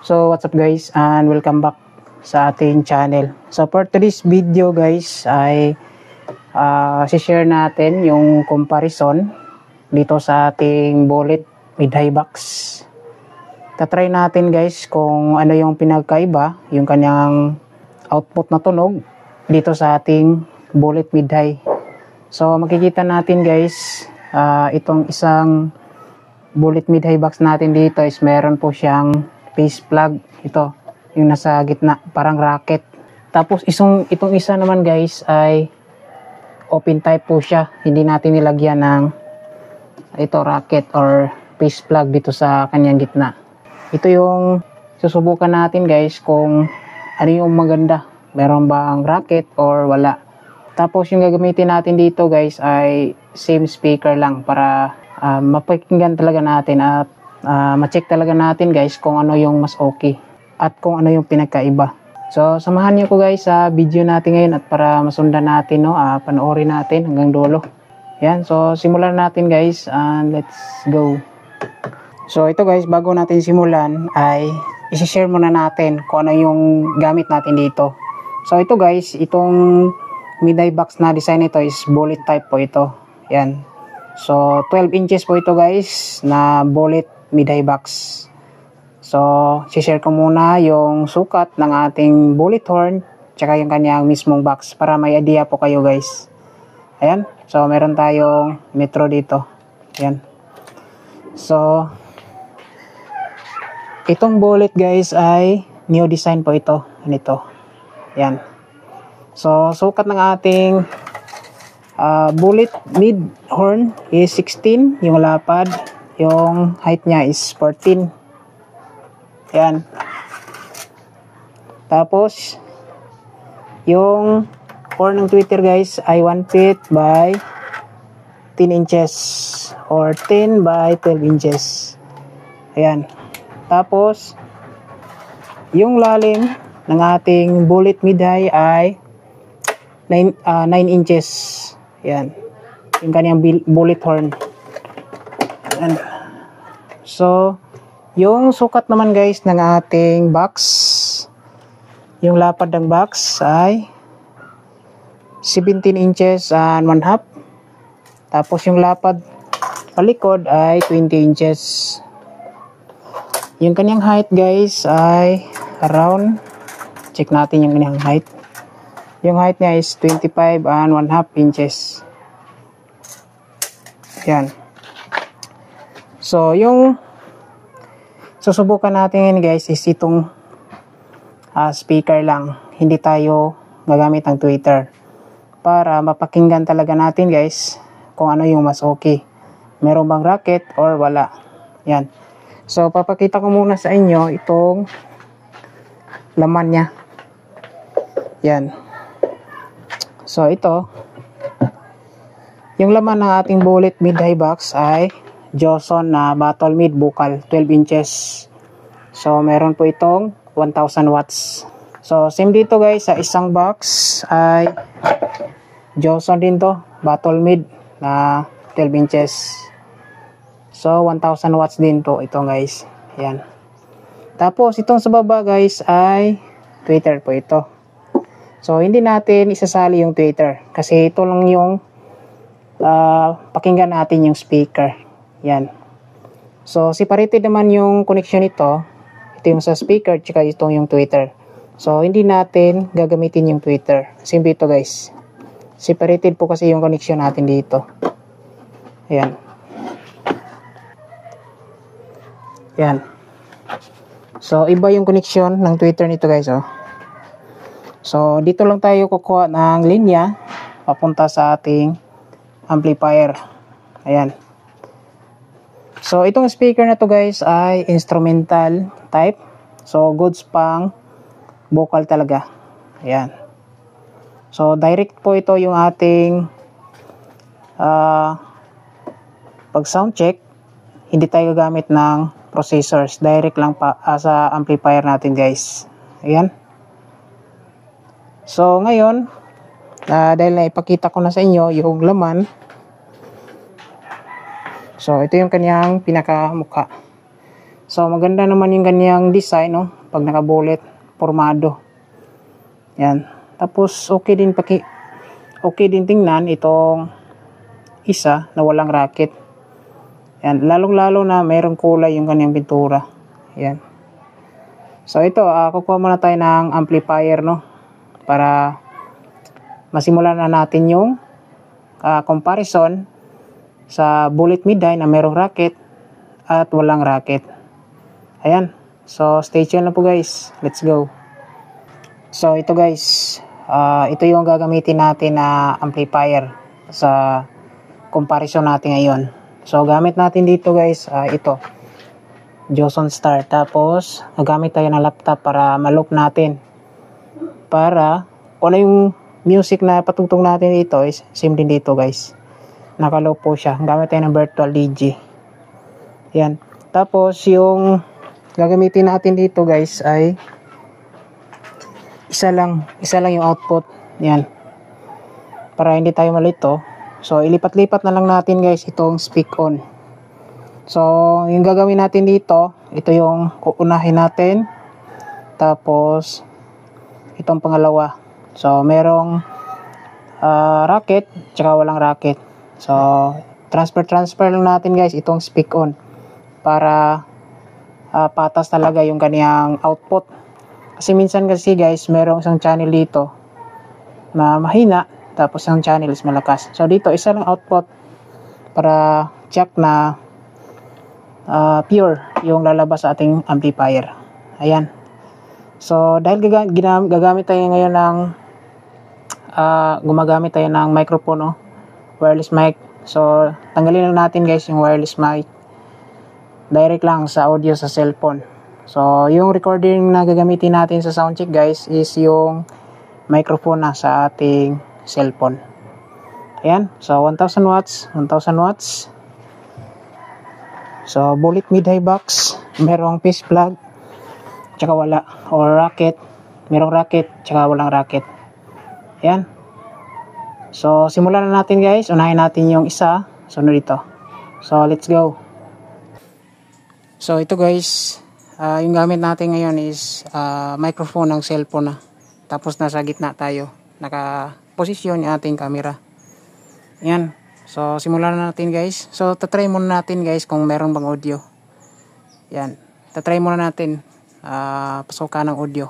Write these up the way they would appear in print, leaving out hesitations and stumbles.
So what's up guys, and welcome back sa ating channel. So for today's video guys ay share natin yung comparison dito sa ating bullet mid-high box. Tatry natin guys kung ano yung pinagkaiba, yung kanyang output na tunog dito sa ating bullet mid-high. So makikita natin guys, itong isang bullet mid-high box natin dito is meron po siyang face plug. Ito yung nasa gitna, parang rocket. Tapos itong isa naman guys ay open type po siya, hindi natin nilagyan ng ito rocket or face plug dito sa kanyang gitna. Ito yung susubukan natin guys kung ano yung maganda, meron bang rocket or wala. Tapos yung gagamitin natin dito guys ay same speaker lang para mapakinggan talaga natin at ma-check talaga natin guys kung ano yung mas okay at kung ano yung pinagkaiba. So samahan niyo ko guys sa video natin ngayon at para masundan natin, panoorin natin hanggang dulo. Yan, so simulan natin guys and let's go. So ito guys, bago natin simulan ay i-share muna natin kung ano yung gamit natin dito. So ito guys, itong mid-high box na design ito is bullet type po ito. Yan. So 12 inches po ito guys na bullet mid-high box. So share ko muna yung sukat ng ating bullet horn tsaka yung kanyang mismong box para may idea po kayo guys. Ayan. So meron tayong metro dito. Ayan. So itong bullet guys ay new design po ito. Ganito. Ayan. So sukat ng ating bullet mid horn is 16, yung lapad, yung height niya is 14. Ayan. Tapos yung horn ng tweeter guys ay 1 feet by 10 inches or 10 by 12 inches. Ayan. Tapos yung lalim ng ating bullet mid-high ay 9 inches. Ayan. Yung kanyang bullet horn. Ayan. So, yung sukat naman guys ng ating box, yung lapad ng box ay 17 inches and 1/2. Tapos yung lapad palikod ay 20 inches. Yung kanyang height guys ay around, check natin yung kanyang height. Yung height niya is 25 and 1/2 inches. Yan. So, yung susubukan natin guys is itong speaker lang. Hindi tayo gagamit ng tweeter. Para mapakinggan talaga natin guys kung ano yung mas okay. Meron bang rocket or wala. Yan. So, papakita ko muna sa inyo itong laman niya. Yan. So, ito. Yung laman ng ating bullet mid-high box ay Johnson na battle mid buccal 12 inches. So, meron po itong 1000 watts. So, same dito guys, sa isang box ay Johnson din to, battle mid na 12 inches. So, 1000 watts din to ito guys. Ayan. Tapos, itong sa baba guys ay tweeter po ito. So, hindi natin isasali yung tweeter kasi ito lang yung pakinggan natin yung speaker. Yan. So, separated naman yung connection ito. Ito yung sa speaker, tsaka itong yung tweeter. So, hindi natin gagamitin yung tweeter. Simple ito guys. Separated po kasi yung connection natin dito. Ayan. Yan. So, iba yung connection ng tweeter nito guys. So, dito lang tayo kukuha ng linya papunta sa ating amplifier. Ayan. So, itong speaker na to guys ay instrumental type. So, goods pang vocal talaga. Ayan. So, direct po ito yung ating pag sound check. Hindi tayo gagamit ng processors. Direct lang pa sa amplifier natin guys. Ayan. So, ngayon, dahil naipakita ko na sa inyo yung laman. So, ito yung kanyang pinakamukha. So maganda naman yung ganyang design, no? Pag nakabulet, formado. Yan. Tapos okay din tingnan itong isa na walang racket. Yan, lalong-lalo na mayroong kulay yung kanyang pintura. Yan. So ito, kukuha muna tayo ng amplifier, no? Para masimulan na natin yung comparison sa bullet mid-high na mayroong racket at walang racket. Ayan. So stay tuned na po guys. Let's go. So ito guys, ito yung gagamitin natin na amplifier sa comparison natin ngayon. So gamit natin dito guys, ito Joson Star. Tapos gagamit tayo ng laptop para ma-loop natin, para kung ano yung music na patugtog natin dito is same din dito guys, naka-loop po siya. Gamit tayo ng virtual DJ. Yan. Tapos yung gagamitin natin dito guys ay isa lang yung output. Yan, para hindi tayo malito. So ilipat-lipat na lang natin guys itong speak on. So yung gagawin natin dito, ito yung uunahin natin, tapos itong pangalawa. So merong racket tsaka walang racket. So transfer lang natin guys itong speak on para patas talaga yung kaniyang output. Kasi minsan kasi guys, merong isang channel dito na mahina, tapos ang channel is malakas. So dito isa lang output para check na pure yung lalabas sa ating amplifier. Ayan. So dahil gagamit tayo ngayon ng gumagamit tayo ng microphone, wireless mic. So tanggalin lang natin guys yung wireless mic, direct lang sa audio sa cellphone. So yung recording na gagamitin natin sa soundcheck guys is yung microphone na sa ating cellphone. Ayan. So 1000 watts. So bullet mid-high box, merong fuse plug tsaka wala, or racket, merong racket tsaka walang racket. Ayan. So simulan na natin guys. Unahin natin yung isa, sunod ito. So let's go. So ito guys, yung gamit natin ngayon is microphone ng cellphone na. Tapos nasa gitna tayo, naka-posisyon yung ating camera. Ayan. So simulan na natin guys. So tatry muna natin guys kung meron bang audio. Yan, tatry muna natin pasukan ng audio.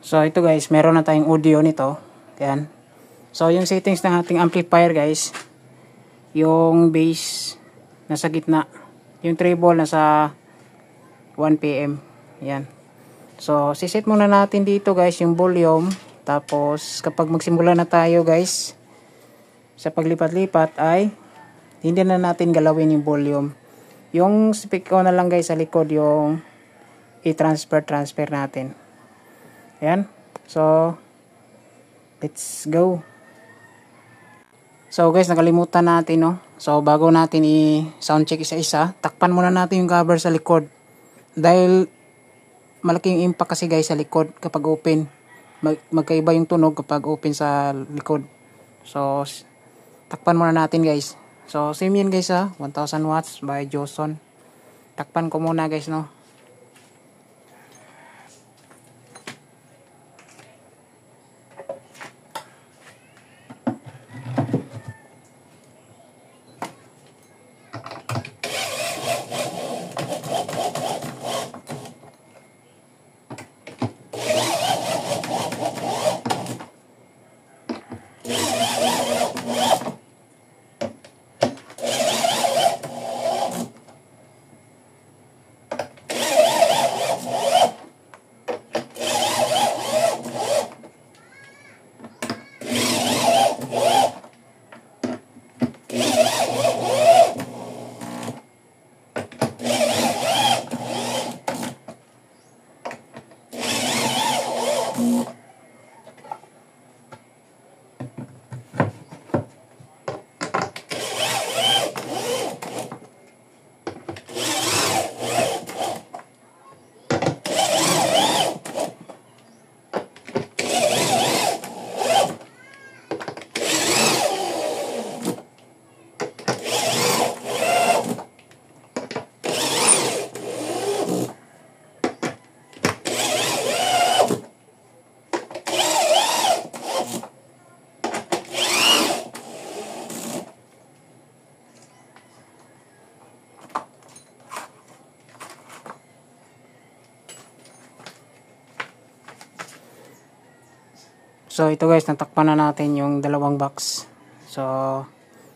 So ito guys, meron na tayong audio nito. Yan. So yung settings ng ating amplifier guys, yung bass nasa gitna, yung treble nasa 1 PM. Yan. So siset muna natin dito guys yung volume. Tapos kapag magsimula na tayo guys sa paglipat-lipat ay hindi na natin galawin yung volume. Yung speaker na lang guys sa likod yung i-transfer natin. Ayan. So let's go. So guys, nakalimutan natin, no. So bago natin i-sound check isa-isa, takpan muna natin yung cover sa likod. Dahil malaking impact kasi guys sa likod kapag open. Magkaiba yung tunog kapag open sa likod. So takpan muna natin guys. So same yan guys 1000 watts by Joson. Takpan ko muna guys, no. So ito guys, natakpan na natin yung dalawang box. So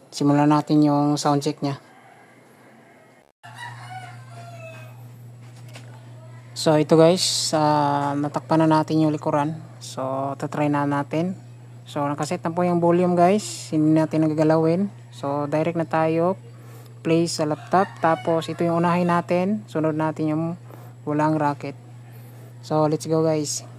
simulan natin yung sound check nya. So ito guys, natakpan na natin yung likuran. So tatry na natin. So nakaset na po yung volume guys, hindi natin nagagalawin. So direct na tayo, play sa laptop. Tapos ito yung unahin natin, sunod natin yung walang racket. So let's go guys.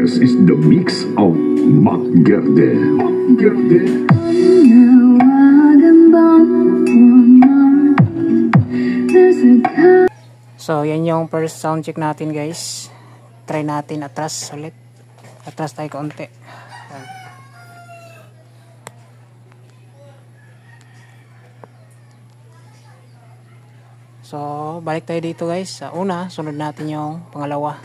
This is the mix of Mac Gerde. So yan yung first sound check natin guys. Try natin atras ulit. Atras tayo konti. So balik tayo dito guys. Sa una, sunod natin yung pangalawa.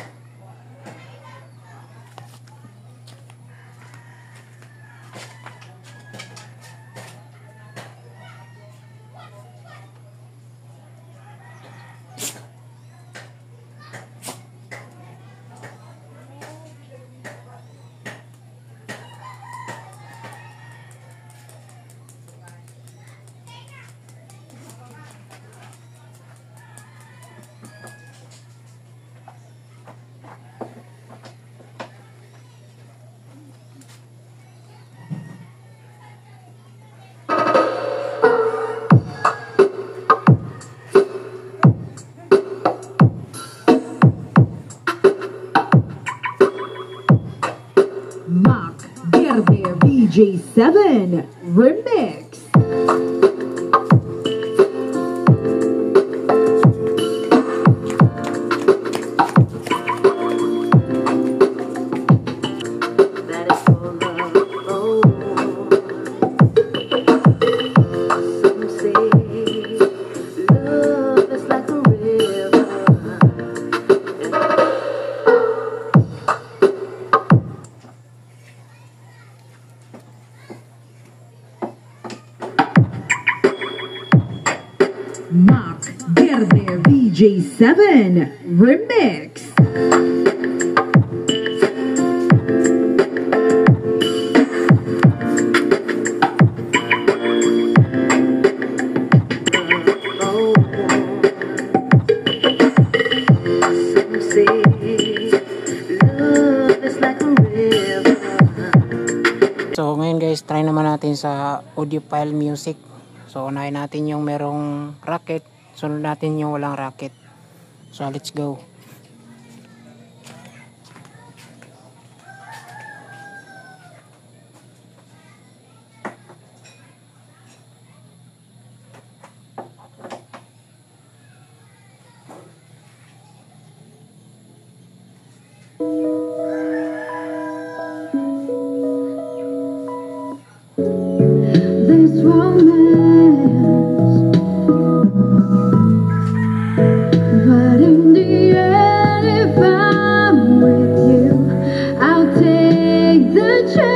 Mac Gerde VJ7 Remix. Mac Gerde VJ7 Remix. So ngayon guys, try naman natin sa audiophile music. So unahin natin yung merong racket, sunod natin yung walang racket. So let's go. This romance, but in the end, if I'm with you, I'll take the chance.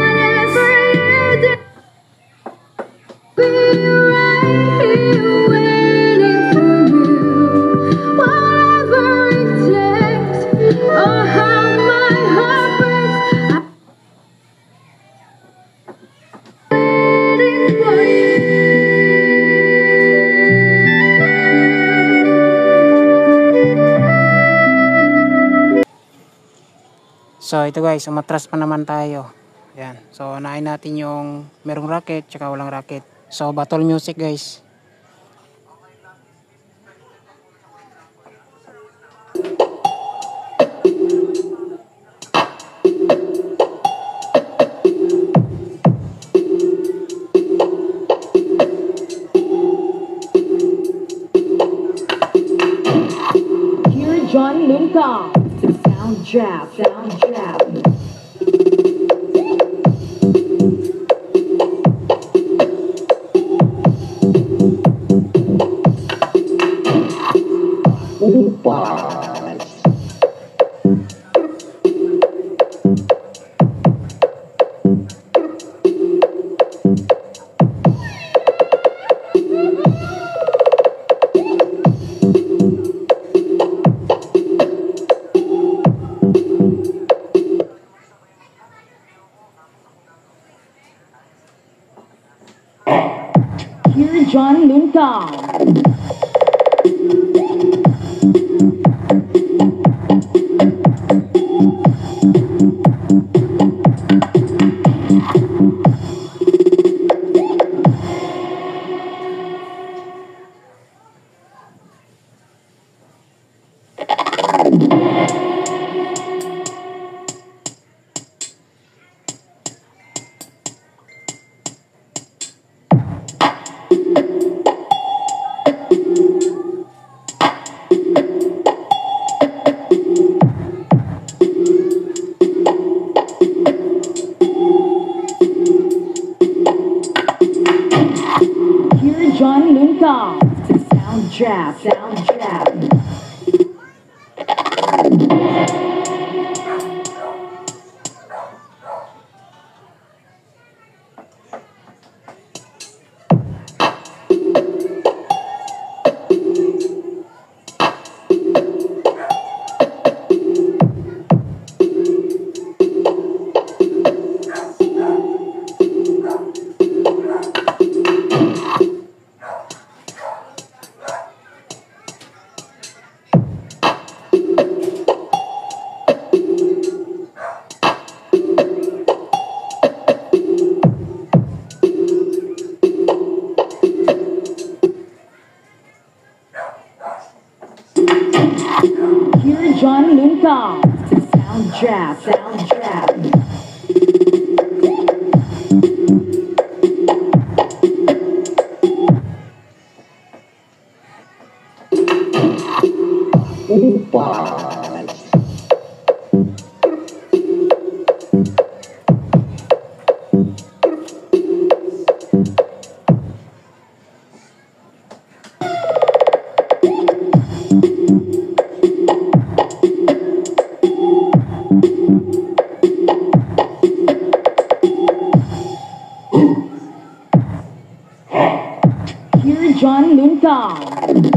Whatever you do, be right. So ito guys, umatras pa naman tayo. Yan. So unahin natin yung merong racket tsaka walang racket. So battle music guys. Hear John Lunka. Sound jab, sound jab. Hear John Lunka. Hear John Lunka. Sound jab, sound jab. Hear John Lunka. Sound jab, sound jab. Hear John Lunka.